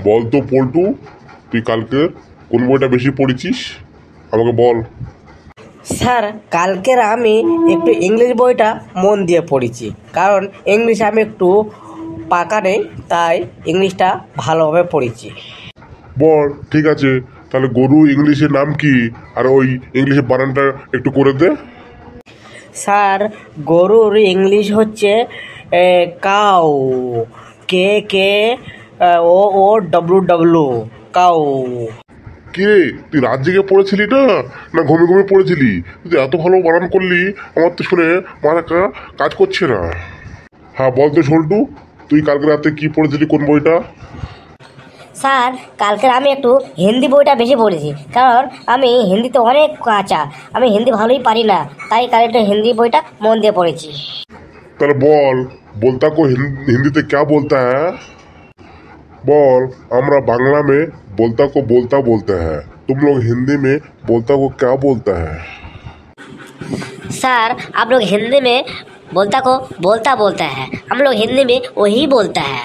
বল তো পল্টু, তুই কালকে কোন বইটা বেশি পড়েছিস আমাকে বল। স্যার, কালকের আমি একটু ইংলিশ বইটা মন দিয়ে পড়েছি, কারণ ইংলিশ আমি একটু পাকা নেই, তাই ইংলিশটা ভালোভাবে পড়েছি। বল, ঠিক আছে, তাহলে গরু ইংলিশের নাম কি আর ওই ইংলিশের বানানটা একটু করে দে। স্যার, গরুর ইংলিশ হচ্ছে কাউ, কে কে ও ও ডব্লু ডব্লু, কাউ। কি রে, তুই রাত জেগে পড়েছিলি না না ঘুমিয়ে ঘুমিয়ে পড়েছিলি? তুই এত ভালো বানান করলি, আমার তো শুনে মাথা কাজ করছে না। হ্যাঁ বল তো সল্টু, তুই কালকে রাতে কি পড়েছিলি, কোন বইটা? স্যার, কালকের আমি একটু হিন্দি বইটা বেশি পড়েছি, কারণ আমি হিন্দিতে অনেক কাঁচা, আমি হিন্দি ভালোই পারি না, তাই কালকে হিন্দি বইটা মন দিয়ে পড়েছি। তাহলে বল, बोलता को हिंदी क्या बोलता है? बोल, আমরা बांग्ला में बोलता को बोलता बोलते हैं, तुम लोग हिंदी में बोलता को क्या बोलता है? सर, आप लोग हिंदी में बोलता को बोलता बोलता है, हम लोग हिंदी में वही बोलता है।